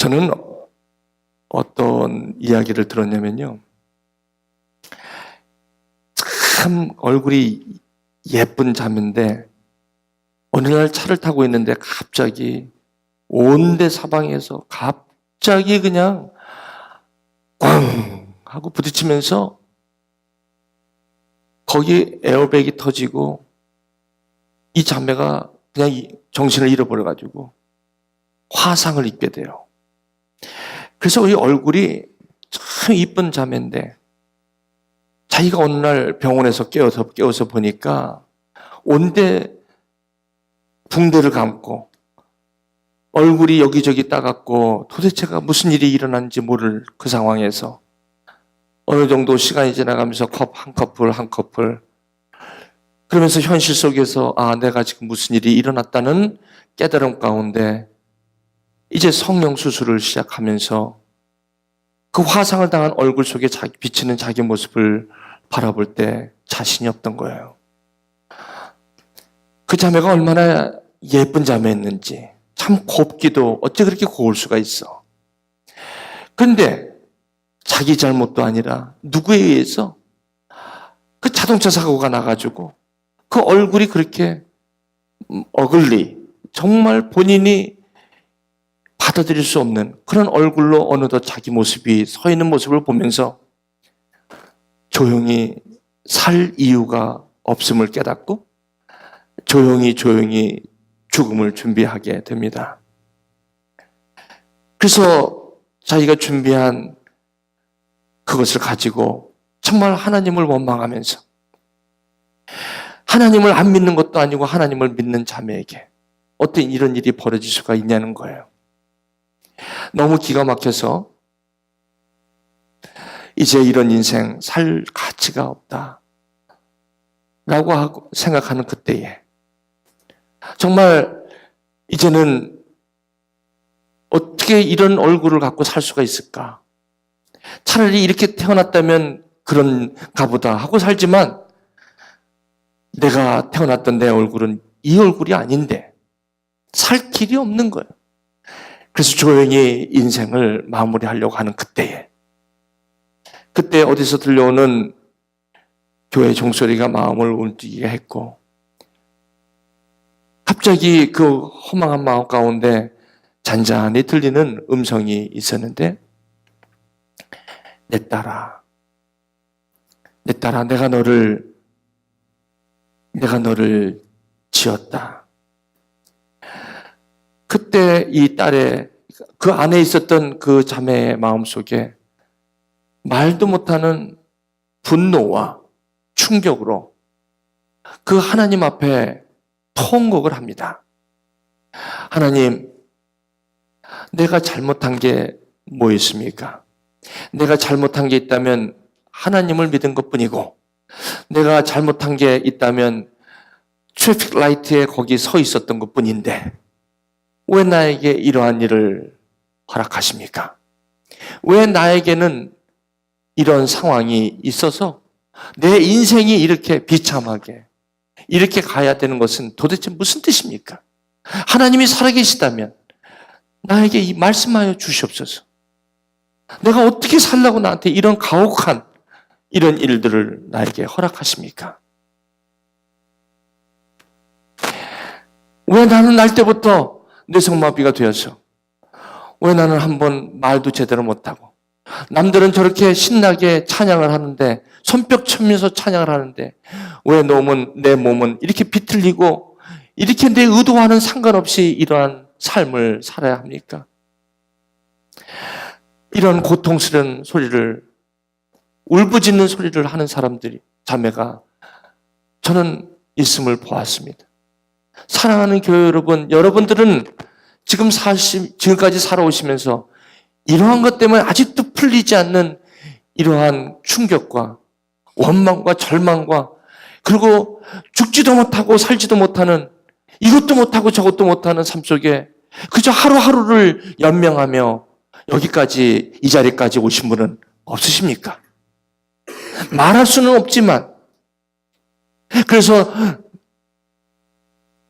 저는 어떤 이야기를 들었냐면요. 참 얼굴이 예쁜 자매인데 어느 날 차를 타고 있는데 갑자기 온대 사방에서 갑자기 그냥 꽝 하고 부딪히면서 거기 에어백이 터지고 이 자매가 그냥 정신을 잃어버려가지고 화상을 입게 돼요. 그래서 이 얼굴이 참 이쁜 자매인데 자기가 어느 날 병원에서 깨워서 보니까 온데 붕대를 감고 얼굴이 여기저기 따갑고 도대체가 무슨 일이 일어났는지 모를 그 상황에서 어느 정도 시간이 지나가면서 컵 한 커플 한 커플 그러면서 현실 속에서 내가 지금 무슨 일이 일어났다는 깨달음 가운데 이제 성령 수술을 시작하면서 그 화상을 당한 얼굴 속에 비치는 자기 모습을 바라볼 때 자신이 없던 거예요. 그 자매가 얼마나 예쁜 자매였는지 참 곱기도 어째 그렇게 고울 수가 있어. 그런데 자기 잘못도 아니라 누구에 의해서 그 자동차 사고가 나가지고 그 얼굴이 그렇게 어글리 정말 본인이 받아들일 수 없는 그런 얼굴로 어느덧 자기 모습이 서 있는 모습을 보면서 조용히 살 이유가 없음을 깨닫고 조용히 죽음을 준비하게 됩니다. 그래서 자기가 준비한 그것을 가지고 정말 하나님을 원망하면서 하나님을 안 믿는 것도 아니고 하나님을 믿는 자매에게 어떤 이런 일이 벌어질 수가 있냐는 거예요. 너무 기가 막혀서 이제 이런 인생 살 가치가 없다 라고 생각하는 그때에 정말 이제는 어떻게 이런 얼굴을 갖고 살 수가 있을까? 차라리 이렇게 태어났다면 그런가 보다 하고 살지만 내가 태어났던 내 얼굴은 이 얼굴이 아닌데 살 길이 없는 거예요. 그래서 조용히 인생을 마무리하려고 하는 그때 어디서 들려오는 교회 종소리가 마음을 움직이게 했고 갑자기 그 허망한 마음 가운데 잔잔히 들리는 음성이 있었는데 내 딸아 내가 너를 지었다. 그때 이 딸의 그 안에 있었던 그 자매의 마음속에 말도 못하는 분노와 충격으로 그 하나님 앞에 통곡을 합니다. 하나님, 내가 잘못한 게 뭐 있습니까? 내가 잘못한 게 있다면 하나님을 믿은 것뿐이고 내가 잘못한 게 있다면 트래픽 라이트에 거기 서 있었던 것뿐인데 왜 나에게 이러한 일을 허락하십니까? 왜 나에게는 이런 상황이 있어서 내 인생이 이렇게 비참하게 이렇게 가야 되는 것은 도대체 무슨 뜻입니까? 하나님이 살아계시다면 나에게 이 말씀하여 주시옵소서. 내가 어떻게 살라고 나한테 이런 가혹한 이런 일들을 나에게 허락하십니까? 왜 나는 날 때부터 뇌성마비가 되어서 왜 나는 한번 말도 제대로 못하고 남들은 저렇게 신나게 찬양을 하는데 손뼉 치면서 찬양을 하는데 왜 내 몸은 이렇게 비틀리고 이렇게 내 의도와는 상관없이 이러한 삶을 살아야 합니까? 이런 고통스러운 소리를 울부짖는 소리를 하는 사람들이 자매가 저는 있음을 보았습니다. 사랑하는 교회 여러분, 여러분들은 지금까지 살아오시면서 이러한 것 때문에 아직도 풀리지 않는 이러한 충격과 원망과 절망과 그리고 죽지도 못하고 살지도 못하는 이것도 못하고 저것도 못하는 삶 속에 그저 하루하루를 연명하며 여기까지 이 자리까지 오신 분은 없으십니까? 말할 수는 없지만 그래서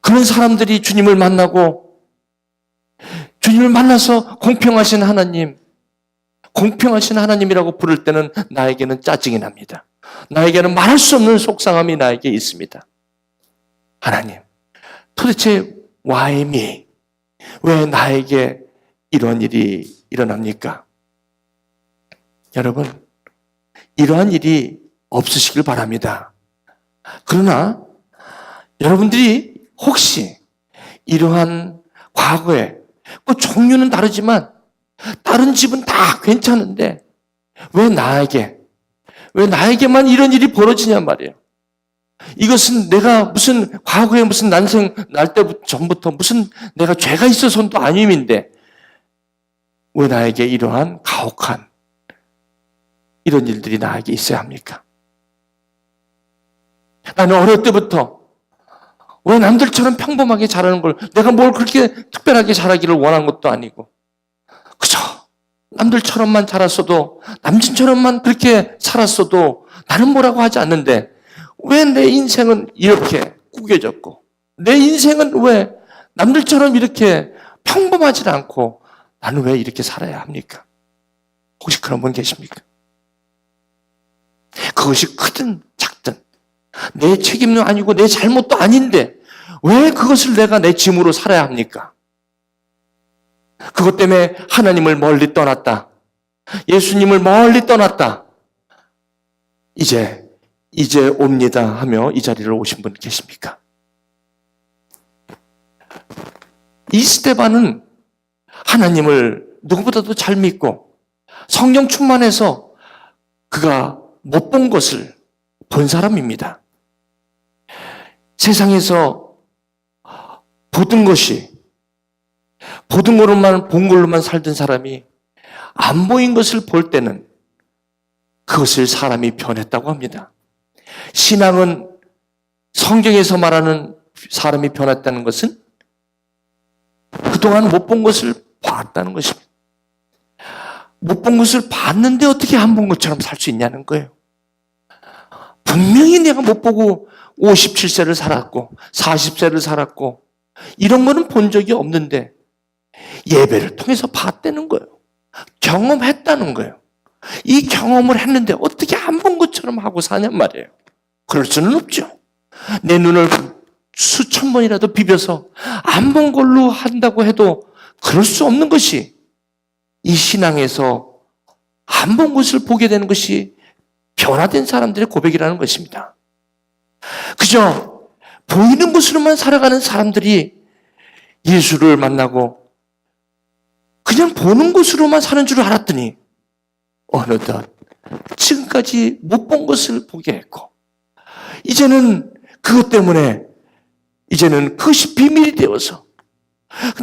그런 사람들이 주님을 만나고 주님을 만나서 공평하신 하나님이라고 부를 때는 나에게는 짜증이 납니다. 나에게는 말할 수 없는 속상함이 나에게 있습니다. 하나님, 도대체 why me? 왜 나에게 이런 일이 일어납니까? 여러분, 이러한 일이 없으시길 바랍니다. 그러나 여러분들이 혹시 이러한 과거에 그 종류는 다르지만 다른 집은 다 괜찮은데 왜 나에게만 이런 일이 벌어지냔 말이에요. 이것은 내가 무슨 과거에 무슨 난생 날 때부터 전부터 무슨 내가 죄가 있어서도 아님인데 왜 나에게 이러한 가혹한 이런 일들이 나에게 있어야 합니까? 나는 어릴 때부터 왜 남들처럼 평범하게 자라는 걸 내가 뭘 그렇게 특별하게 자라기를 원한 것도 아니고 그저 남들처럼만 자랐어도 남친처럼만 그렇게 살았어도 나는 뭐라고 하지 않는데 왜 내 인생은 이렇게 구겨졌고 내 인생은 왜 남들처럼 이렇게 평범하지 않고 나는 왜 이렇게 살아야 합니까? 혹시 그런 분 계십니까? 그것이 크든 작든 내 책임도 아니고 내 잘못도 아닌데 왜 그것을 내가 내 짐으로 살아야 합니까? 그것 때문에 하나님을 멀리 떠났다. 예수님을 멀리 떠났다. 이제 옵니다 하며 이 자리를 오신 분 계십니까? 이 스데반은 하나님을 누구보다도 잘 믿고 성령 충만해서 그가 못 본 것을 본 사람입니다. 세상에서 보던 거로만 본 걸로만 살던 사람이 안 보인 것을 볼 때는 그것을 사람이 변했다고 합니다. 신앙은 성경에서 말하는 사람이 변했다는 것은 그동안 못 본 것을 봤다는 것입니다. 못 본 것을 봤는데 어떻게 안 본 것처럼 살 수 있냐는 거예요. 분명히 내가 못 보고 57세를 살았고 40세를 살았고 이런 거는 본 적이 없는데 예배를 통해서 봤다는 거예요. 경험했다는 거예요. 이 경험을 했는데 어떻게 안 본 것처럼 하고 사냔 말이에요. 그럴 수는 없죠. 내 눈을 수천 번이라도 비벼서 안 본 걸로 한다고 해도 그럴 수 없는 것이 이 신앙에서 안 본 것을 보게 되는 것이 변화된 사람들의 고백이라는 것입니다. 그저 보이는 것으로만 살아가는 사람들이 예수를 만나고 그냥 보는 것으로만 사는 줄 알았더니 어느덧 지금까지 못 본 것을 보게 했고 이제는 그것 때문에 이제는 그것이 비밀이 되어서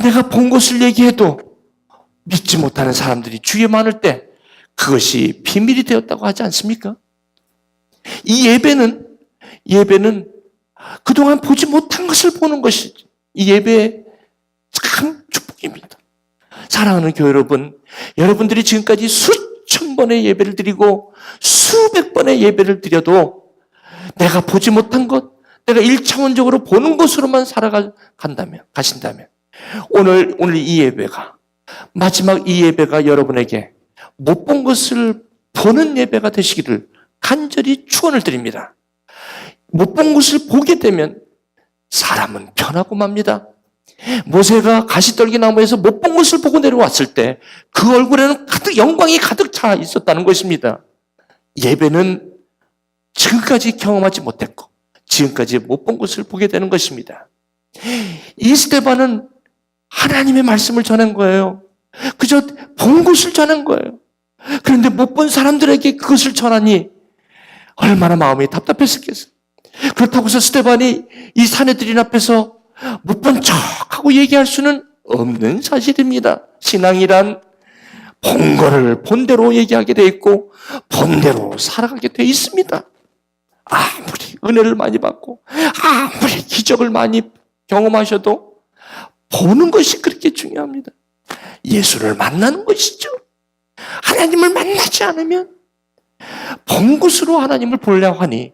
내가 본 것을 얘기해도 믿지 못하는 사람들이 주위에 많을 때 그것이 비밀이 되었다고 하지 않습니까? 이 예배는 그동안 보지 못한 것을 보는 것이 이 예배의 참 축복입니다. 사랑하는 교회 여러분, 여러분들이 지금까지 수천 번의 예배를 드리고 수백 번의 예배를 드려도 내가 보지 못한 것, 내가 1차원적으로 보는 것으로만 가신다면 오늘 이 예배가 마지막 이 예배가 여러분에게 못 본 것을 보는 예배가 되시기를 간절히 축원을 드립니다. 못 본 것을 보게 되면 사람은 변하고 맙니다. 모세가 가시떨기 나무에서 못 본 것을 보고 내려왔을 때 그 얼굴에는 영광이 가득 차 있었다는 것입니다. 예배는 지금까지 경험하지 못했고 지금까지 못 본 것을 보게 되는 것입니다. 이 스데반은 하나님의 말씀을 전한 거예요. 그저 본 것을 전한 거예요. 그런데 못 본 사람들에게 그것을 전하니 얼마나 마음이 답답했었겠어요. 그렇다고 해서 스데반이 이 사내들인 앞에서 못 본 척하고 얘기할 수는 없는 사실입니다. 신앙이란 본 거를 본대로 얘기하게 돼 있고 본대로 살아가게 돼 있습니다. 아무리 은혜를 많이 받고 아무리 기적을 많이 경험하셔도 보는 것이 그렇게 중요합니다. 예수를 만나는 것이죠. 하나님을 만나지 않으면 본 것으로 하나님을 보려고 하니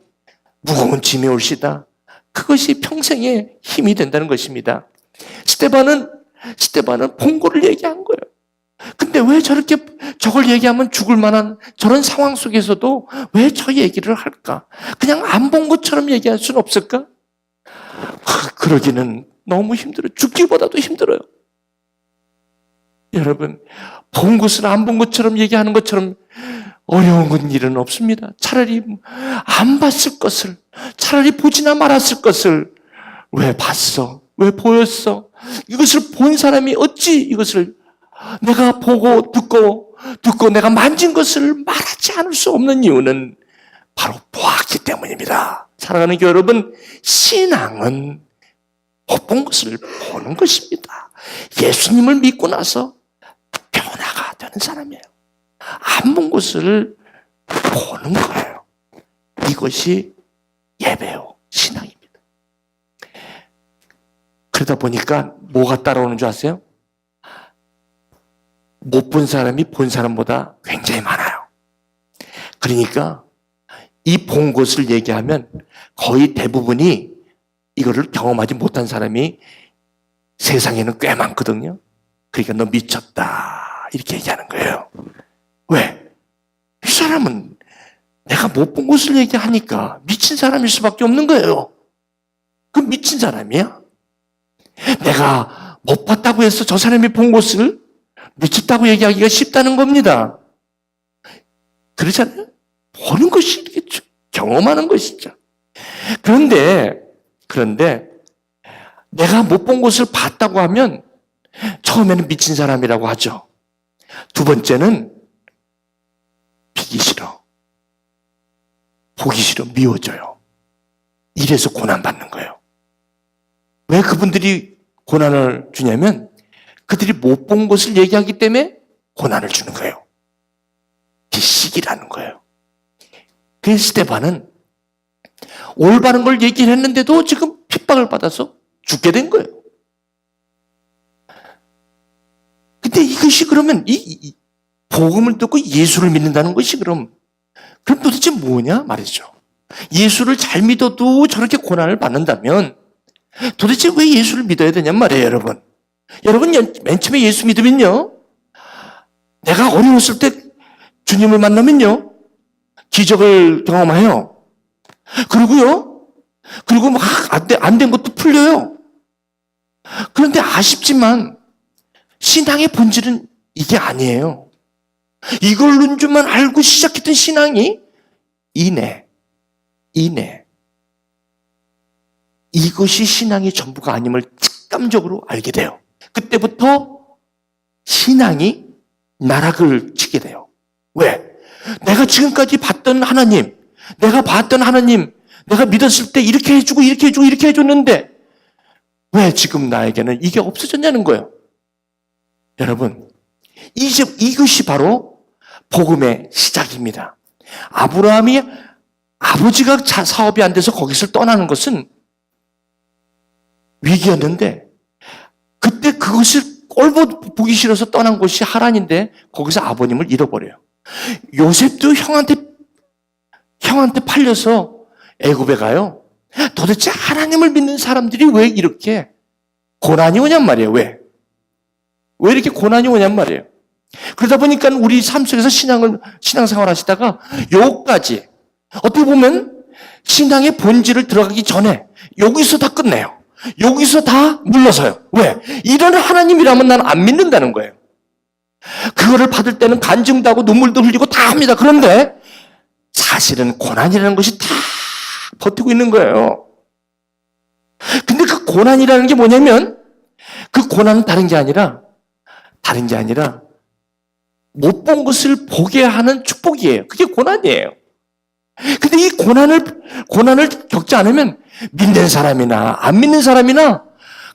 무거운 짐이 올시다. 그것이 평생의 힘이 된다는 것입니다. 스데반은 스데반은 본고를 얘기한 거예요. 근데 왜 저렇게 저걸 얘기하면 죽을 만한 저런 상황 속에서도 왜 저 얘기를 할까? 그냥 안 본 것처럼 얘기할 수는 없을까? 그러기는 너무 힘들어요. 죽기보다도 힘들어요. 여러분, 본 것을 안 본 것처럼 얘기하는 것처럼 어려운 일은 없습니다. 차라리 안 봤을 것을, 차라리 보지나 말았을 것을 왜 봤어? 왜 보였어? 이것을 본 사람이 어찌 이것을 내가 보고 듣고 내가 만진 것을 말하지 않을 수 없는 이유는 바로 보았기 때문입니다. 사랑하는 교회 여러분, 신앙은 못 본 것을 보는 것입니다. 예수님을 믿고 나서 변화가 되는 사람이에요. 안 본 것을 보는 거예요. 이것이 예배요, 신앙입니다. 그러다 보니까 뭐가 따라오는 줄 아세요? 못 본 사람이 본 사람보다 굉장히 많아요. 그러니까 이 본 것을 얘기하면 거의 대부분이 이거를 경험하지 못한 사람이 세상에는 꽤 많거든요. 그러니까 너 미쳤다 이렇게 얘기하는 거예요. 왜? 이 사람은 내가 못 본 것을 얘기하니까 미친 사람일 수밖에 없는 거예요. 그럼 미친 사람이야? 내가 못 봤다고 해서 저 사람이 본 것을 미쳤다고 얘기하기가 쉽다는 겁니다. 그렇잖아요? 보는 것이 이겠죠. 경험하는 것이죠. 그런데 내가 못 본 것을 봤다고 하면 처음에는 미친 사람이라고 하죠. 두 번째는 비기 싫어. 보기 싫어. 미워져요. 이래서 고난받는 거예요. 왜 그분들이 고난을 주냐면 그들이 못 본 것을 얘기하기 때문에 고난을 주는 거예요. 시기라는 거예요. 그 스데반은 올바른 걸 얘기를 했는데도 지금 핍박을 받아서 죽게 된 거예요. 근데 이것이 그러면 이 복음을 듣고 예수를 믿는다는 것이 그럼 도대체 뭐냐 말이죠. 예수를 잘 믿어도 저렇게 고난을 받는다면 도대체 왜 예수를 믿어야 되냔 말이에요, 여러분. 여러분, 맨 처음에 예수 믿으면요, 내가 어려웠을 때 주님을 만나면요, 기적을 경험해요. 그리고 막 안 된 것도 풀려요. 그런데 아쉽지만 신앙의 본질은 이게 아니에요. 이걸로인 줄만 알고 시작했던 신앙이 이내. 이것이 신앙의 전부가 아님을 직감적으로 알게 돼요. 그때부터 신앙이 나락을 치게 돼요. 왜? 내가 지금까지 봤던 하나님, 내가 믿었을 때 이렇게 해주고 이렇게 해줬는데 왜 지금 나에게는 이게 없어졌냐는 거예요. 여러분, 이것이 바로 복음의 시작입니다. 아브라함이 아버지가 사업이 안 돼서 거기서 떠나는 것은 위기였는데 그때 그것을 꼴보 보기 싫어서 떠난 곳이 하란인데 거기서 아버님을 잃어버려요. 요셉도 형한테 팔려서 애굽에 가요. 도대체 하나님을 믿는 사람들이 왜 이렇게 고난이 오냔 말이에요. 왜 이렇게 고난이 오냔 말이에요. 그러다 보니까 우리 삶 속에서 신앙생활 하시다가 요까지 어떻게 보면 신앙의 본질을 들어가기 전에 여기서 다 끝내요. 여기서 다 물러서요. 왜? 이런 하나님이라면 난 안 믿는다는 거예요. 그거를 받을 때는 간증도 하고 눈물도 흘리고 다 합니다. 그런데 사실은 고난이라는 것이 다 버티고 있는 거예요. 근데 그 고난이라는 게 뭐냐면 그 고난은 다른 게 아니라 못 본 것을 보게 하는 축복이에요. 그게 고난이에요. 근데 이 고난을 겪지 않으면 믿는 사람이나 안 믿는 사람이나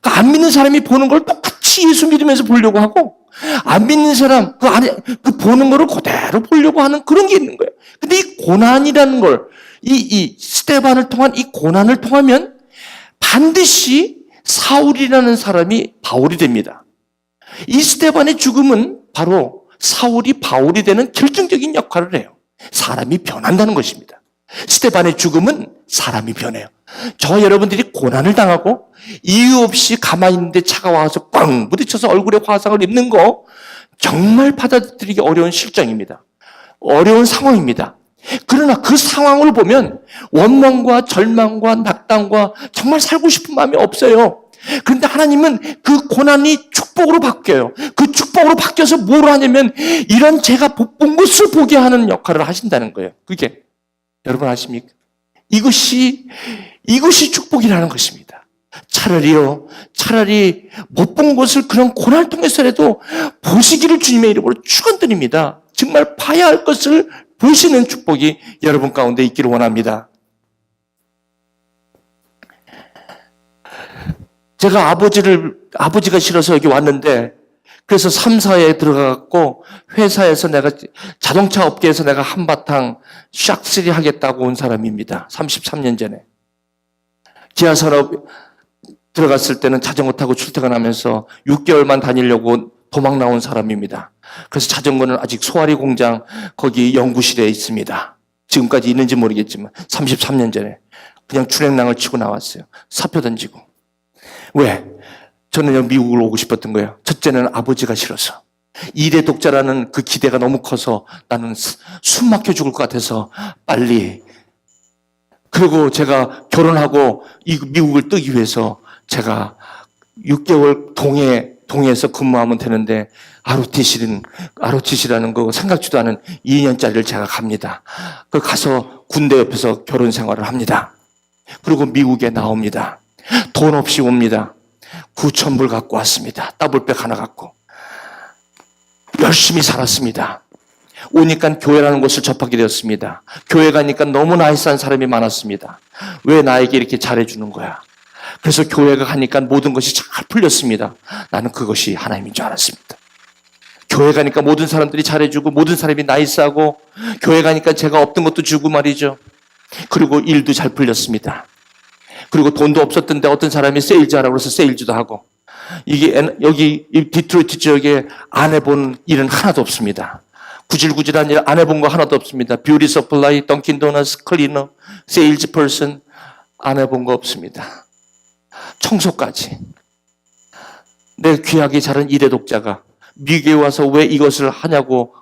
안 믿는 사람이 보는 걸 똑같이 예수 믿으면서 보려고 하고 안 믿는 사람 그 보는 거를 그대로 보려고 하는 그런 게 있는 거예요. 근데 이 고난이라는 걸 이 스데반을 통한 이 고난을 통하면 반드시 사울이라는 사람이 바울이 됩니다. 이 스데반의 죽음은 바로 사울이 바울이 되는 결정적인 역할을 해요. 사람이 변한다는 것입니다. 스데반의 죽음은 사람이 변해요. 저와 여러분들이 고난을 당하고 이유 없이 가만히 있는데 차가 와서 꽝 부딪혀서 얼굴에 화상을 입는 거 정말 받아들이기 어려운 실정입니다. 어려운 상황입니다. 그러나 그 상황을 보면 원망과 절망과 낙담과 정말 살고 싶은 마음이 없어요. 그런데 하나님은 그 고난이 축복으로 바뀌어요. 그 축복으로 바뀌어서 뭘 하냐면 이런 제가 못 본 것을 보게 하는 역할을 하신다는 거예요. 그게 여러분 아십니까? 이것이 축복이라는 것입니다. 차라리 못 본 것을 그런 고난을 통해서라도 보시기를 주님의 이름으로 축원드립니다. 정말 봐야 할 것을 보시는 축복이 여러분 가운데 있기를 원합니다. 제가 아버지가 싫어서 여기 왔는데, 그래서 3사에 들어가갖고 회사에서 내가 자동차 업계에서 내가 한바탕 샥쓰리 하겠다고 온 사람입니다. 33년 전에. 기아산업 들어갔을 때는 자전거 타고 출퇴근하면서 6개월만 다니려고 도망 나온 사람입니다. 그래서 자전거는 아직 소아리 공장 거기 연구실에 있습니다. 지금까지 있는지 모르겠지만 33년 전에 그냥 출행랑을 치고 나왔어요. 사표 던지고. 왜? 저는 미국을 오고 싶었던 거예요. 첫째는 아버지가 싫어서. 일의 독자라는 그 기대가 너무 커서 나는 숨 막혀 죽을 것 같아서 빨리. 그리고 제가 결혼하고 이 미국을 뜨기 위해서 제가 6개월 동해에서 근무하면 되는데 ROTC라는 거 생각지도 않은 2년짜리를 제가 갑니다. 그 가서 군대 옆에서 결혼 생활을 합니다. 그리고 미국에 나옵니다. 돈 없이 옵니다. 9,000불 갖고 왔습니다. 더블백 하나 갖고. 열심히 살았습니다. 오니까 교회라는 곳을 접하게 되었습니다. 교회 가니까 너무 나이스한 사람이 많았습니다. 왜 나에게 이렇게 잘해주는 거야? 그래서 교회가 가니까 모든 것이 잘 풀렸습니다. 나는 그것이 하나님인 줄 알았습니다. 교회 가니까 모든 사람들이 잘해주고 모든 사람이 나이스하고 교회 가니까 제가 없던 것도 주고 말이죠. 그리고 일도 잘 풀렸습니다. 그리고 돈도 없었던데 어떤 사람이 세일즈 하라고 해서 세일즈도 하고. 여기 디트로이트 지역에 안 해본 일은 하나도 없습니다. 구질구질한 일 안 해본 거 하나도 없습니다. 뷰티 서플라이, 던킨 도너스, 클리너, 세일즈 퍼슨 안 해본 거 없습니다. 청소까지. 내 귀하게 자란 일의 독자가 미국에 와서 왜 이것을 하냐고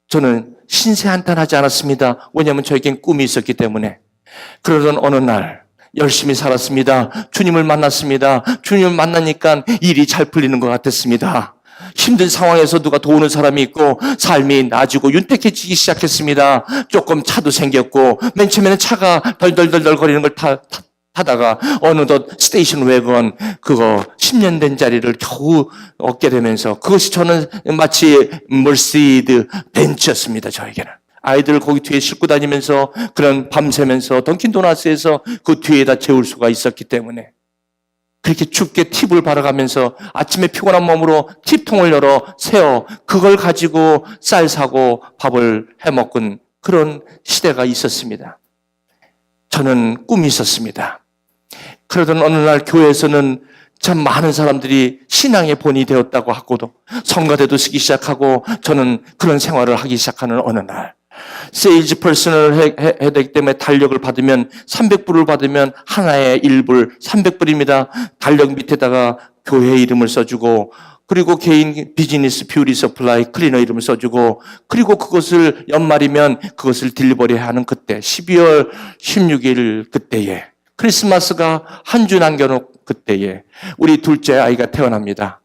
저는 신세한탄하지 않았습니다. 왜냐하면 저에겐 꿈이 있었기 때문에. 그러던 어느 날 열심히 살았습니다. 주님을 만났습니다. 주님을 만나니까 일이 잘 풀리는 것 같았습니다. 힘든 상황에서 누가 도우는 사람이 있고 삶이 나아지고 윤택해지기 시작했습니다. 조금 차도 생겼고 맨 처음에는 차가 덜덜덜덜 거리는 걸 타다가 어느덧 스테이션 웨건 그거 10년 된 자리를 겨우 얻게 되면서 그것이 저는 마치 머시드 벤츠였습니다. 저에게는. 아이들을 거기 뒤에 싣고 다니면서 그런 밤새면서 던킨 도나스에서 그 뒤에다 재울 수가 있었기 때문에 그렇게 춥게 팁을 바라가면서 아침에 피곤한 몸으로 팁통을 열어 세어 그걸 가지고 쌀 사고 밥을 해먹은 그런 시대가 있었습니다. 저는 꿈이 있었습니다. 그러던 어느 날 교회에서는 참 많은 사람들이 신앙의 본이 되었다고 하고도 성가대도 쓰기 시작하고 저는 그런 생활을 하기 시작하는 어느 날 세일즈 퍼슨을 해야 되기 때문에 달력을 받으면 300불을 받으면 하나에 1불 300불입니다. 달력 밑에다가 교회 이름을 써주고 그리고 개인 비즈니스 뷰티 서플라이 클리너 이름을 써주고 그리고 그것을 연말이면 그것을 딜리버리 하는 그때 12월 16일 그때에 크리스마스가 한 주 남겨놓은 그때에 우리 둘째 아이가 태어납니다.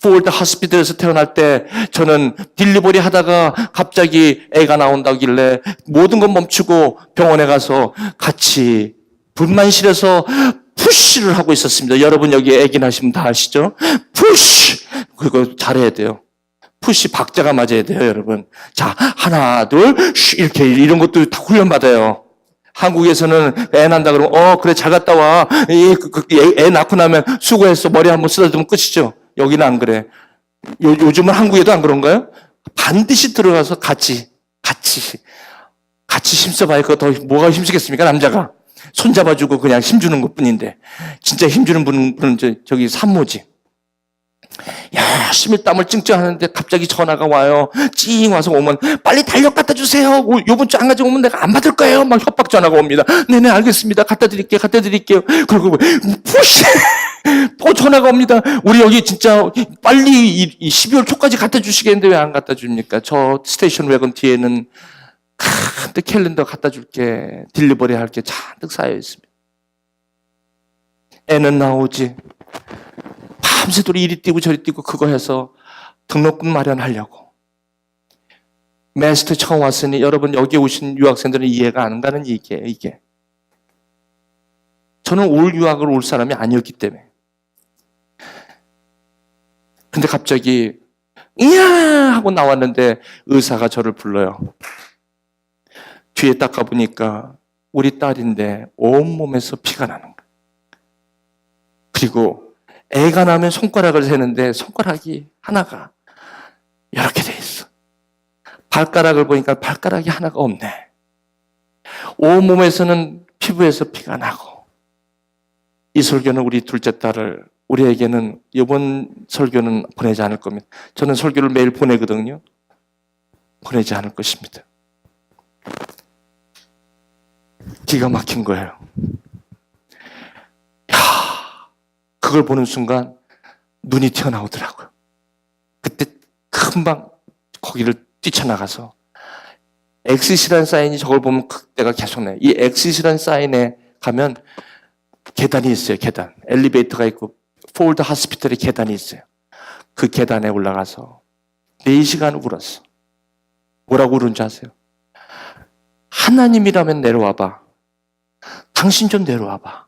포워드 하스피털에서 태어날 때 저는 딜리버리 하다가 갑자기 애가 나온다길래 모든 건 멈추고 병원에 가서 같이 분만실에서 푸쉬를 하고 있었습니다. 여러분 여기 애기 나시면 다 아시죠? 푸쉬! 그거 잘해야 돼요. 푸쉬 박자가 맞아야 돼요, 여러분. 자, 하나, 둘, 쉬 이렇게 이런 것도 다 훈련받아요. 한국에서는 애 난다 그러면 그래 잘 갔다 와. 애 낳고 나면 수고했어. 머리 한번 쓰다듬으면 끝이죠. 여기는 안 그래. 요즘은 한국에도 안 그런가요? 반드시 들어가서 같이 힘써봐야 그거 더 뭐가 힘쓰겠습니까? 남자가 손잡아주고 그냥 힘주는 것뿐인데 진짜 힘주는 분은 저기 산모지. 열심히 땀을 찡찡 하는데 갑자기 전화가 와요. 찡 와서 오면 빨리 달력 갖다 주세요. 요번 주 안 가져오면 내가 안 받을 거예요. 막 협박 전화가 옵니다. 네네 알겠습니다. 갖다 드릴게요. 그리고 푸시 또 전화가 옵니다. 우리 여기 진짜 빨리 이 12월 초까지 갖다 주시겠는데 왜 안 갖다 줍니까? 저 스테이션 외건 뒤에는 큰 캘린더 갖다 줄게. 딜리버리 할 게 잔뜩 쌓여 있습니다. 애는 나오지. 밤새도록 이리 뛰고 저리 뛰고 그거 해서 등록금 마련하려고. 메스트 처음 왔으니 여러분 여기 오신 유학생들은 이해가 안 가는 얘기예요. 이게. 저는 올 유학을 올 사람이 아니었기 때문에. 근데 갑자기 이야 하고 나왔는데 의사가 저를 불러요. 뒤에 딱 가보니까 우리 딸인데 온몸에서 피가 나는 거예요. 그리고 애가 나면 손가락을 세는데 손가락이 하나가 이렇게 돼 있어. 발가락을 보니까 발가락이 하나가 없네. 온몸에서는 피부에서 피가 나고. 이 설교는 우리 둘째 딸을 우리에게는 이번 설교는 보내지 않을 겁니다. 저는 설교를 매일 보내거든요. 보내지 않을 것입니다. 기가 막힌 거예요. 그걸 보는 순간 눈이 튀어나오더라고요. 그때 금방 거기를 뛰쳐나가서 엑시스라는 사인이 저걸 보면 그때가 계속 나요. 이 엑시스라는 사인에 가면 계단이 있어요. 계단. 엘리베이터가 있고 폴드 하스피털에 계단이 있어요. 그 계단에 올라가서 4시간 울었어. 뭐라고 울은 줄 아세요? 하나님이라면 내려와봐. 당신 좀 내려와봐.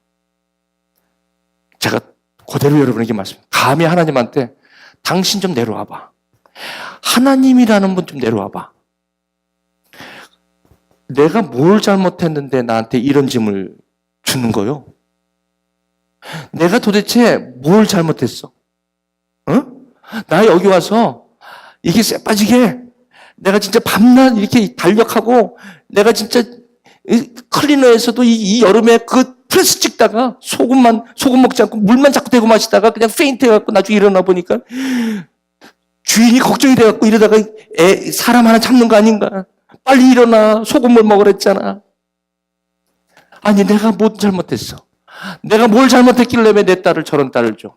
제가 그대로 여러분에게 말씀드립니다. 감히 하나님한테 당신 좀 내려와봐. 하나님이라는 분 좀 내려와봐. 내가 뭘 잘못했는데 나한테 이런 짐을 주는 거요? 내가 도대체 뭘 잘못했어? 응? 나 여기 와서 이게 쎄빠지게 내가 진짜 밤낮 이렇게 달력하고 내가 진짜 클리너에서도 이 여름에 그 프레스 찍다가 소금 먹지 않고 물만 자꾸 대고 마시다가 그냥 페인트 해갖고 나중에 일어나 보니까 주인이 걱정이 돼갖고 이러다가 사람 하나 잡는 거 아닌가? 빨리 일어나. 소금물 먹으랬잖아. 아니 내가 뭐 잘못했어? 내가 뭘 잘못했길래 왜 내 딸을 저런 딸을 줘?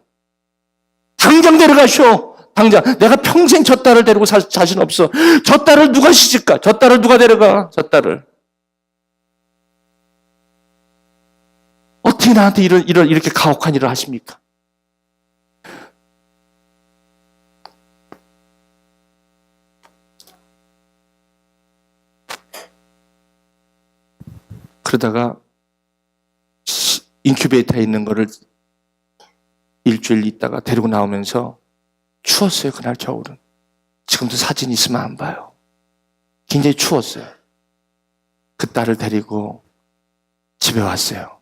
당장 데려가쇼. 당장. 내가 평생 저 딸을 데리고 살 자신 없어. 저 딸을 누가 시집가? 저 딸을 누가 데려가? 저 딸을. 어떻게 나한테 이렇게 가혹한 일을 하십니까? 그러다가 인큐베이터에 있는 거를 일주일 있다가 데리고 나오면서 추웠어요. 그날 겨울은. 지금도 사진 있으면 안 봐요. 굉장히 추웠어요. 그 딸을 데리고 집에 왔어요.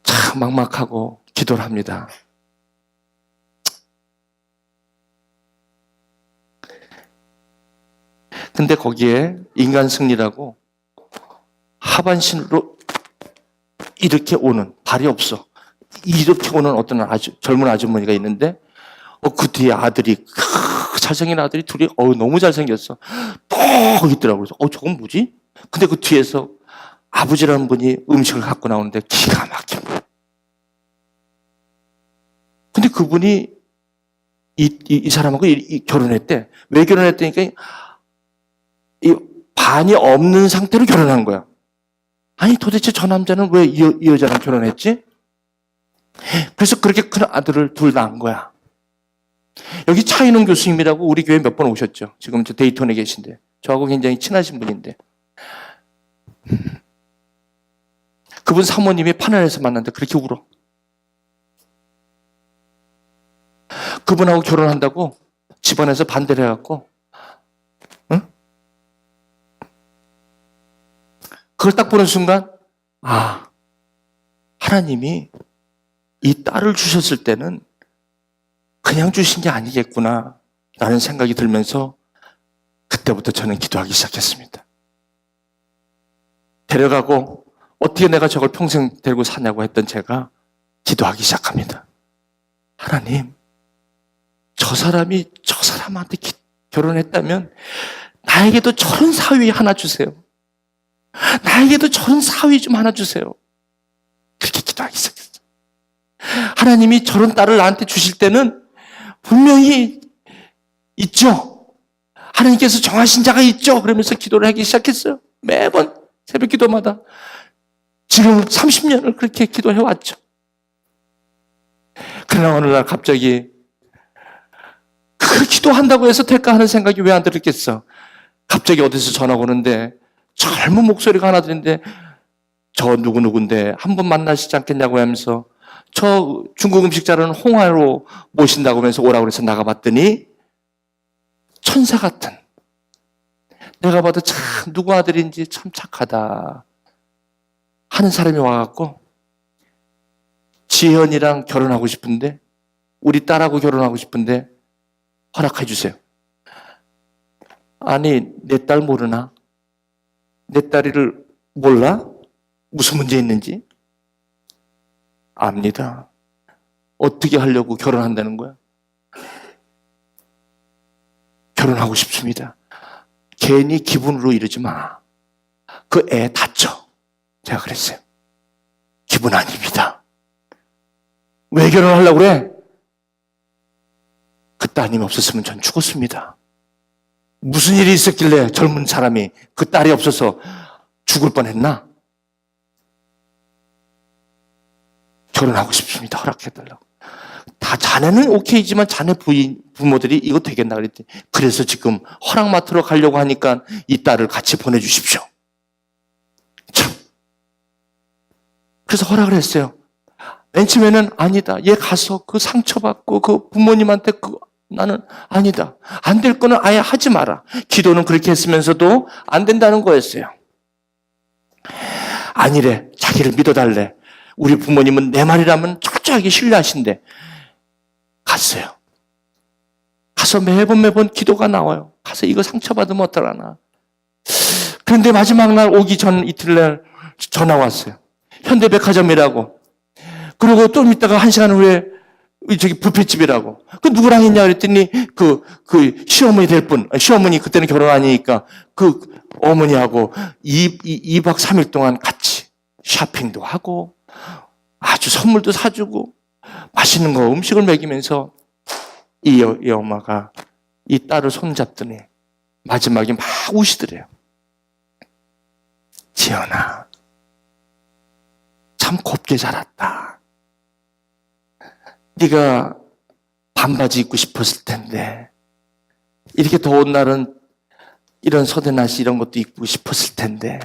참 막막하고 기도를 합니다. 근데 거기에 인간 승리라고 하반신으로 이렇게 오는, 발이 없어. 이렇게 오는 어떤 젊은 아주머니가 있는데 그 뒤에 아들이 잘생긴 아들이 둘이 너무 잘생겼어. 또 있더라고요. 저건 뭐지? 근데 그 뒤에서 아버지라는 분이 음식을 갖고 나오는데 기가 막힌 거예요. 근데 그분이 이 사람하고 결혼했대. 왜 결혼했다니까 이 반이 없는 상태로 결혼한 거야. 아니 도대체 저 남자는 왜 이 여자랑 결혼했지? 그래서 그렇게 큰 아들을 둘 낳은 거야. 여기 차인웅 교수님이라고 우리 교회 몇 번 오셨죠. 지금 저 데이톤에 계신데 저하고 굉장히 친하신 분인데 그분 사모님이 파나에서 만났는데 그렇게 울어. 그분하고 결혼한다고 집안에서 반대를 해갖고 응? 그걸 딱 보는 순간 하나님이 이 딸을 주셨을 때는 그냥 주신 게 아니겠구나 라는 생각이 들면서 그때부터 저는 기도하기 시작했습니다. 데려가고 어떻게 내가 저걸 평생 데리고 사냐고 했던 제가 기도하기 시작합니다. 하나님, 저 사람이 저 사람한테 결혼했다면 나에게도 저런 사위 하나 주세요. 나에게도 저런 사위 좀 하나 주세요. 그렇게 기도하기 시작했어요. 하나님이 저런 딸을 나한테 주실 때는 분명히 있죠. 하나님께서 정하신 자가 있죠. 그러면서 기도를 하기 시작했어요. 매번 새벽 기도마다. 지금 30년을 그렇게 기도해왔죠. 그러나 어느 날 갑자기 그걸 기도한다고 해서 될까 하는 생각이 왜 안 들었겠어. 갑자기 어디서 전화가 오는데 젊은 목소리가 하나 들리는데 저 누구누구인데 한 번 만나시지 않겠냐고 하면서 저 중국 음식 잘하는 홍화로 모신다고 하면서 오라고 해서 나가봤더니 천사 같은, 내가 봐도 참 누구 아들인지 참 착하다 하는 사람이 와갖고 지현이랑 결혼하고 싶은데, 우리 딸하고 결혼하고 싶은데 허락해 주세요. 아니, 내 딸 모르나? 내 딸을 몰라? 무슨 문제 있는지? 압니다. 어떻게 하려고 결혼한다는 거야? 결혼하고 싶습니다. 괜히 기분으로 이러지 마. 그 애 다쳐. 제가 그랬어요. 기분 아닙니다. 왜 결혼하려고 그래? 그 따님이 없었으면 전 죽었습니다. 무슨 일이 있었길래 젊은 사람이 그 딸이 없어서 죽을 뻔했나? 결혼하고 싶습니다. 허락해달라고. 다 자네는 오케이지만 자네 부모들이 이거 되겠나 그랬더니, 그래서 지금 허락 맡으러 가려고 하니까 이 딸을 같이 보내주십시오. 참. 그래서 허락을 했어요. 맨 처음에는 아니다. 얘 가서 그 상처받고 그 부모님한테 나는 아니다. 안 될 거는 아예 하지 마라. 기도는 그렇게 했으면서도 안 된다는 거였어요. 아니래. 자기를 믿어달래. 우리 부모님은 내 말이라면 철저하게 신뢰하신대. 갔어요. 가서 매번 기도가 나와요. 가서 이거 상처받으면 어떡하나. 그런데 마지막 날 오기 전 이틀날 전화 왔어요. 현대백화점이라고. 그리고 좀 있다가 1시간 후에 저기 뷔페집이라고. 그 누구랑 했냐 그랬더니 그 시어머니 될 분, 시어머니 그때는 결혼 아니니까 그 어머니하고 2박 3일 동안 같이 쇼핑도 하고 아주 선물도 사주고 맛있는 거 음식을 먹이면서 이 엄마가 이 딸을 손잡더니 마지막에 막 우시더래요. 지연아, 참 곱게 자랐다. 네가 반바지 입고 싶었을 텐데, 이렇게 더운 날은 이런 서대나시 이런 것도 입고 싶었을 텐데,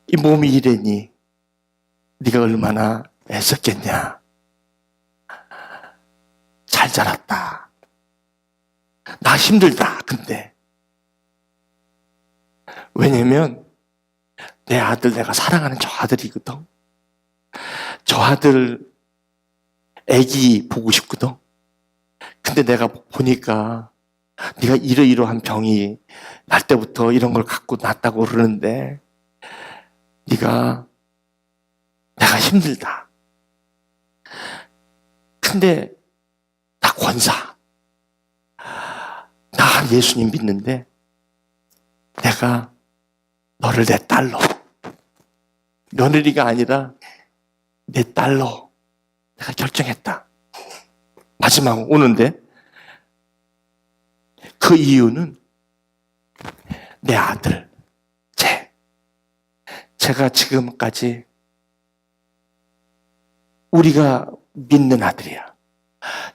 이 몸이 이래니 네가 얼마나 애썼겠냐. 잘 자랐다. 나 힘들다. 근데 왜냐면 내 아들, 내가 사랑하는 저 아들이거든. 저 아들 애기 보고 싶거든. 근데 내가 보니까 네가 이러이러한 병이 날 때부터 이런 걸 갖고 났다고 그러는데 네가 내가 힘들다. 근데 나 권사. 나 예수님 믿는데 내가 너를 내 딸로, 며느리가 아니라 내 딸로 내가 결정했다. 마지막 오는데 그 이유는 내 아들, 제가 지금까지 우리가 믿는 아들이야.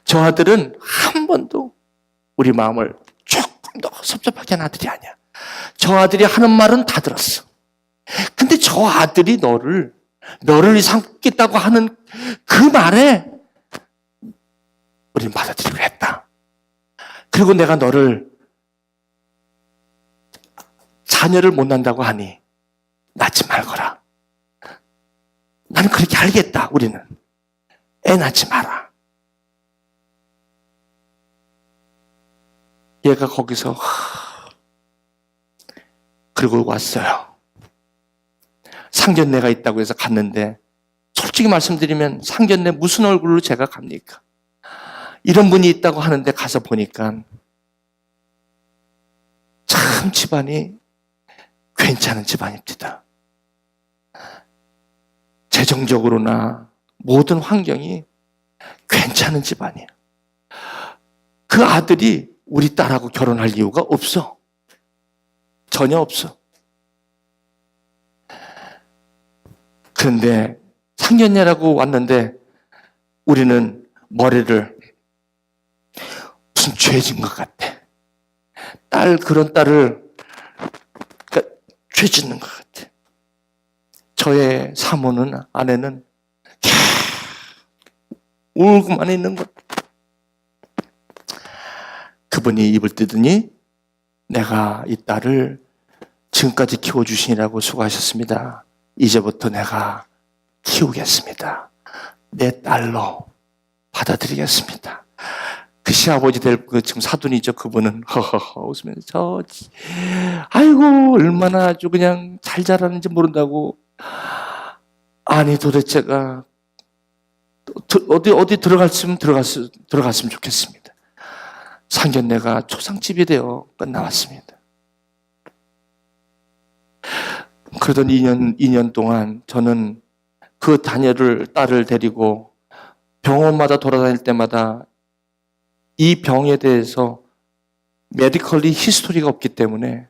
저 아들은 한 번도 우리 마음을 조금 더 섭섭하게 한 아들이 아니야. 저 아들이 하는 말은 다 들었어. 근데 저 아들이 너를 삼겠다고 하는 그 말에 우리는 받아들이기로 했다. 그리고 내가 너를 자녀를 못 낳는다고 하니 낳지 말거라. 나는 그렇게 알겠다. 우리는 애 낳지 마라. 얘가 거기서 그리고 왔어요. 상견례가 있다고 해서 갔는데 솔직히 말씀드리면 상견례 무슨 얼굴로 제가 갑니까? 이런 분이 있다고 하는데 가서 보니까 참 집안이 괜찮은 집안입니다. 재정적으로나 모든 환경이 괜찮은 집안이에요. 그 아들이 우리 딸하고 결혼할 이유가 없어. 전혀 없어. 그런데 상견례라고 왔는데 우리는 머리를 무슨 죄진 것 같아. 그런 딸을 그러니까 죄 짓는 것 같아. 저의 사모는 아내는 울고만 있는 것. 그분이 입을 뜯으니 내가 이 딸을 지금까지 키워주시느라고 수고하셨습니다. 이제부터 내가 키우겠습니다. 내 딸로 받아들이겠습니다. 그 시아버지 될 지금 사돈이죠. 그분은 허허허 웃으면서 아이고 얼마나 아주 그냥 잘 자라는지 모른다고. 아니 도대체가 어디 들어갔으면 좋겠습니다. 상견례가 초상집이 되어 끝나왔습니다. 그러던 2년 동안 저는 그 딸을 데리고 병원마다 돌아다닐 때마다 이 병에 대해서 메디컬리 히스토리가 없기 때문에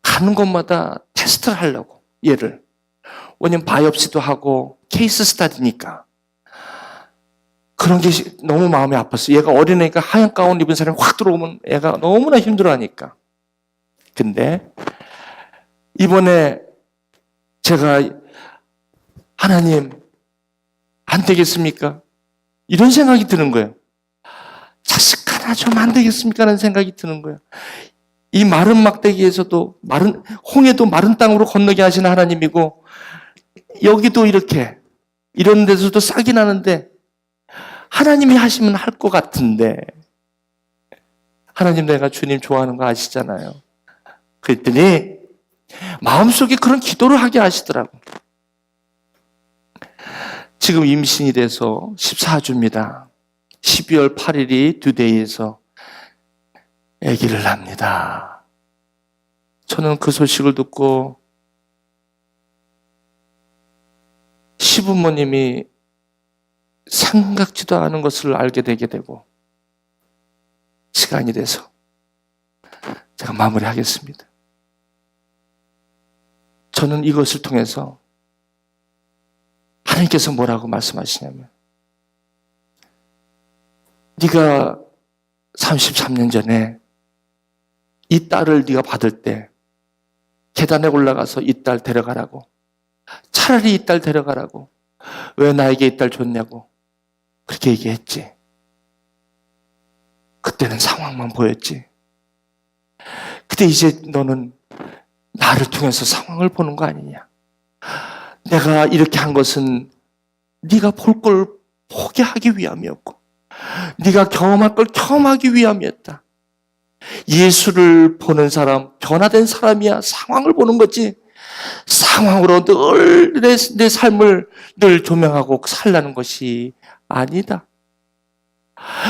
가는 곳마다 테스트를 하려고 얘를. 왜냐면 바이옵시도 하고 케이스 스타디니까. 그런 게 너무 마음이 아팠어요. 얘가 어린애니까 하얀 가운 입은 사람이 확 들어오면 애가 너무나 힘들어하니까. 근데 이번에 제가 하나님 안 되겠습니까? 이런 생각이 드는 거예요. 자식 하나 좀 안 되겠습니까? 라는 생각이 드는 거예요. 이 마른 막대기에서도 홍해도 마른 땅으로 건너게 하시는 하나님이고 여기도 이렇게 이런 데서도 싹이 나는데 하나님이 하시면 할 것 같은데 하나님 내가 주님 좋아하는 거 아시잖아요. 그랬더니 마음속에 그런 기도를 하게 하시더라고. 지금 임신이 돼서 14주입니다. 12월 8일이 듀데이에서 아기를 낳습니다. 저는 그 소식을 듣고 시부모님이 생각지도 않은 것을 알게 되게 되고 시간이 돼서 제가 마무리하겠습니다. 저는 이것을 통해서 하나님께서 뭐라고 말씀하시냐면 네가 33년 전에 이 딸을 네가 받을 때 계단에 올라가서 이 딸 데려가라고. 차라리 이 딸 데려가라고. 왜 나에게 이 딸 줬냐고. 그렇게 얘기했지. 그때는 상황만 보였지. 근데 이제 너는 나를 통해서 상황을 보는 거 아니냐. 내가 이렇게 한 것은 네가 볼 걸 보게 하기 위함이었고 네가 경험할 걸 경험하기 위함이었다. 예수를 보는 사람, 변화된 사람이야 상황을 보는 거지 상황으로 늘 내 삶을 늘 조명하고 살라는 것이 아니다.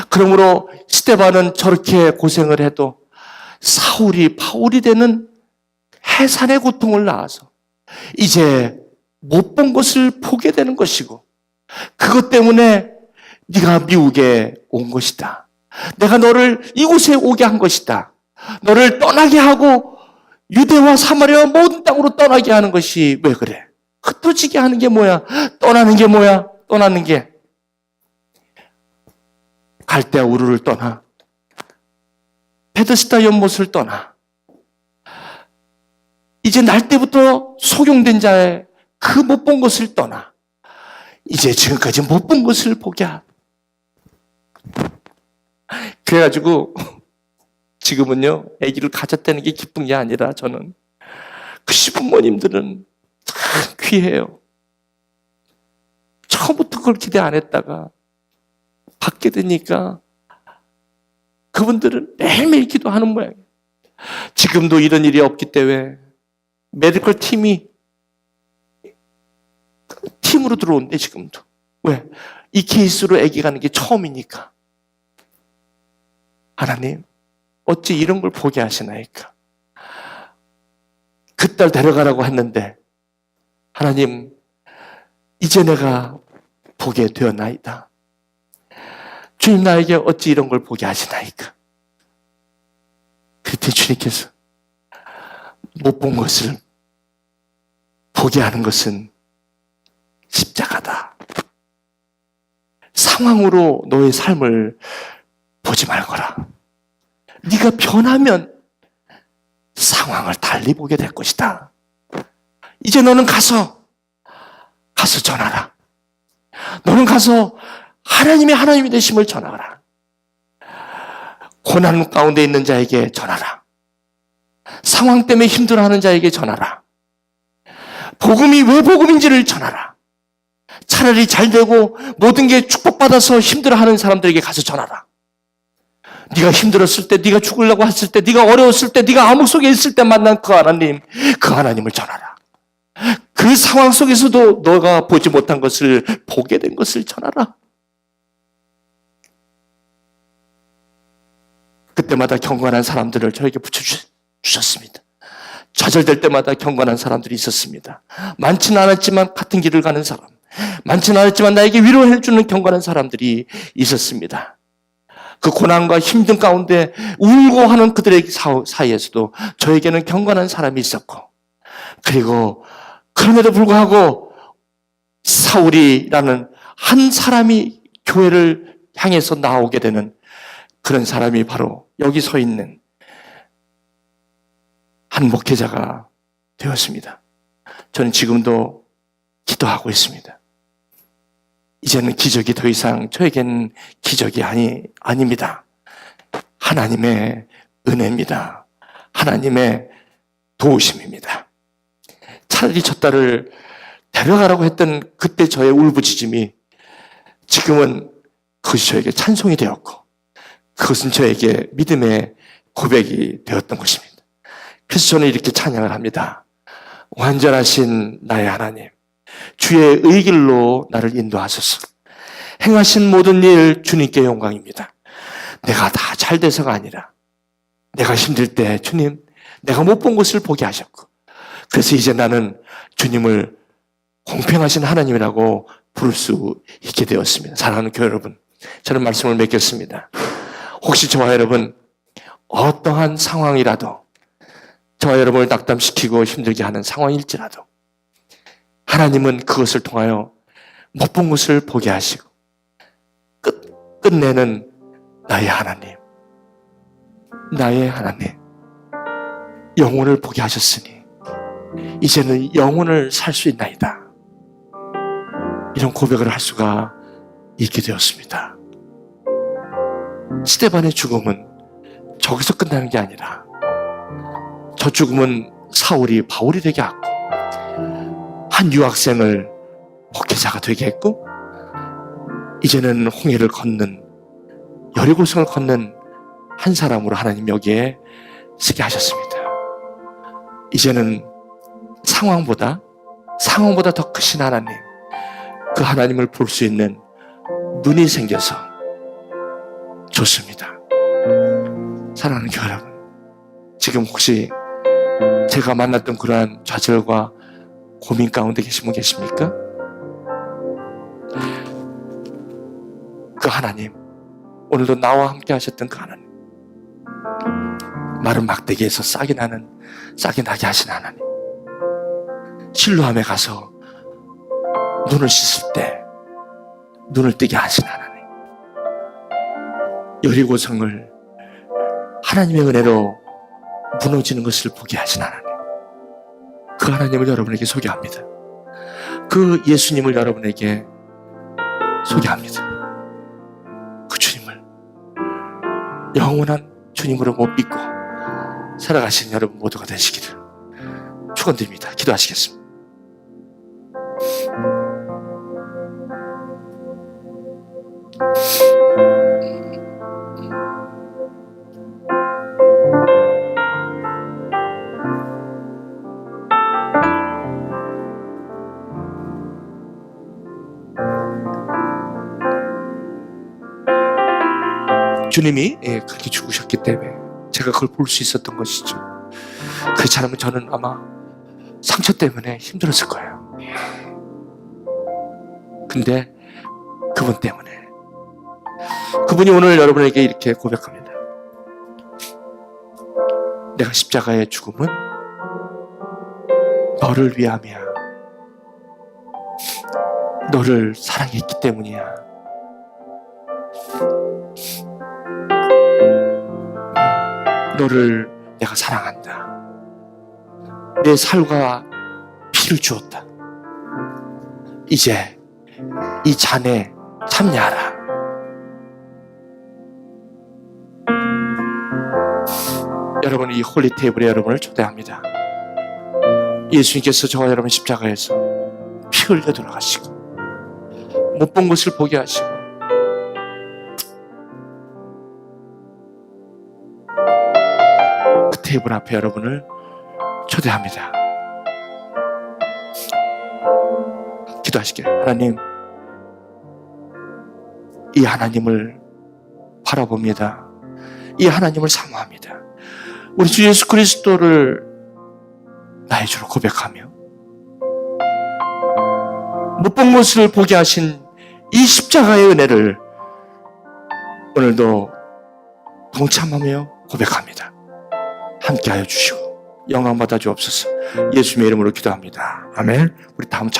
그러므로 스데반은 저렇게 고생을 해도 사울이 바울이 되는 해산의 고통을 낳아서 이제 못 본 것을 보게 되는 것이고 그것 때문에 네가 미국에 온 것이다. 내가 너를 이곳에 오게 한 것이다. 너를 떠나게 하고 유대와 사마리아 모든 땅으로 떠나게 하는 것이 왜 그래? 흩어지게 하는 게 뭐야? 떠나는 게 뭐야? 떠나는 게 갈대아 우르를 떠나 베드스다 연못을 떠나 이제 날 때부터 속용된 자의 그 못 본 것을 떠나 이제 지금까지 못 본 것을 보게 하라. 그래가지고 지금은요 아기를 가졌다는 게 기쁜 게 아니라 저는 그 시부모님들은 참 귀해요. 처음부터 그걸 기대 안 했다가 받게 되니까 그분들은 매일매일 기도하는 모양이에요. 지금도 이런 일이 없기 때문에 메디컬 팀으로 들어온대 지금도. 왜? 이 케이스로 아기 가는 게 처음이니까. 하나님, 어찌 이런 걸 보게 하시나이까? 그 딸 데려가라고 했는데 하나님, 이제 내가 보게 되었나이다. 주님, 나에게 어찌 이런 걸 보게 하시나이까? 그때 주님께서 못 본 것을 보게 하는 것은 십자가다. 상황으로 너의 삶을 보지 말거라. 네가 변하면 상황을 달리 보게 될 것이다. 이제 너는 가서 전하라. 너는 가서 하나님이 되심을 전하라. 고난 가운데 있는 자에게 전하라. 상황 때문에 힘들어하는 자에게 전하라. 복음이 왜 복음인지를 전하라. 차라리 잘 되고 모든 게 축복받아서 힘들어하는 사람들에게 가서 전하라. 네가 힘들었을 때, 네가 죽으려고 했을 때, 네가 어려웠을 때, 네가 암흑 속에 있을 때 만난 그 하나님을 전하라. 그 상황 속에서도 너가 보지 못한 것을 보게 된 것을 전하라. 그때마다 경건한 사람들을 저에게 붙여주셨습니다. 좌절될 때마다 경건한 사람들이 있었습니다. 많지는 않았지만 같은 길을 가는 사람, 많지는 않았지만 나에게 위로해 주는 경건한 사람들이 있었습니다. 그 고난과 힘든 가운데 울고 하는 그들의 사이에서도 저에게는 경건한 사람이 있었고, 그리고 그럼에도 불구하고 사울이라는 한 사람이 교회를 향해서 나오게 되는 그런 사람이 바로 여기 서 있는 한 목회자가 되었습니다. 저는 지금도 기도하고 있습니다. 이제는 기적이 더 이상 저에게는 기적이 아닙니다. 하나님의 은혜입니다. 하나님의 도우심입니다. 차라리 저 딸을 데려가라고 했던 그때 저의 울부짖음이 지금은 그것이 저에게 찬송이 되었고, 그것은 저에게 믿음의 고백이 되었던 것입니다. 그래서 저는 이렇게 찬양을 합니다. 완전하신 나의 하나님, 주의 의길로 나를 인도하소서. 행하신 모든 일 주님께 영광입니다. 내가 다 잘 돼서가 아니라 내가 힘들 때 주님, 내가 못 본 것을 보게 하셨고, 그래서 이제 나는 주님을 공평하신 하나님이라고 부를 수 있게 되었습니다. 사랑하는 교회 여러분, 저는 말씀을 맺겠습니다. 혹시 저와 여러분 어떠한 상황이라도, 저와 여러분을 낙담시키고 힘들게 하는 상황일지라도 하나님은 그것을 통하여 못 본 것을 보게 하시고 끝내는 나의 하나님, 영혼을 보게 하셨으니 이제는 영혼을 살 수 있나이다. 이런 고백을 할 수가 있게 되었습니다. 스데반의 죽음은 저기서 끝나는 게 아니라 저 죽음은 사울이 바울이 되게 하고, 한 유학생을 목회자가 되게 했고, 이제는 홍해를 건넌, 여리고성을 건넌 한 사람으로 하나님 여기에 쓰게 하셨습니다. 이제는 상황보다 더 크신 하나님, 그 하나님을 볼 수 있는 눈이 생겨서 좋습니다. 사랑하는 교회 여러분, 지금 혹시 제가 만났던 그러한 좌절과 고민 가운데 계신 분 계십니까? 그 하나님, 오늘도 나와 함께 하셨던 그 하나님, 마른 막대기에서 싹이 나게 하신 하나님, 실로암에 가서 눈을 씻을 때 눈을 뜨게 하신 하나님, 여리고성을 하나님의 은혜로 무너지는 것을 보게 하신 하나님, 그 하나님을 여러분에게 소개합니다. 그 예수님을 여러분에게 소개합니다. 그 주님을 영원한 주님으로 못 믿고 살아가신 여러분 모두가 되시기를 축원드립니다. 기도하시겠습니다. 주님이 그렇게 죽으셨기 때문에 제가 그걸 볼 수 있었던 것이죠. 그렇지 않으면 저는 아마 상처 때문에 힘들었을 거예요. 근데 그분 때문에, 그분이 오늘 여러분에게 이렇게 고백합니다. 내가 십자가의 죽음은 너를 위함이야. 너를 사랑했기 때문이야. 너를 내가 사랑한다. 내 살과 피를 주었다. 이제 이 잔에 참여하라. 여러분, 이 홀리 테이블에 여러분을 초대합니다. 예수님께서 저와 여러분 십자가에서 피 흘려 돌아가시고 못 본 것을 보게 하시고 그 테이블 앞에 여러분을 초대합니다. 기도하시길. 하나님, 이 하나님을 바라봅니다. 이 하나님을 사모합니다. 우리 주 예수 그리스도를 나의 주로 고백하며 못 본 것을 보게 하신 이 십자가의 은혜를 오늘도 동참하며 고백합니다. 함께하여 주시고 영광 받아 주옵소서. 예수님의 이름으로 기도합니다. 아멘. 우리 다음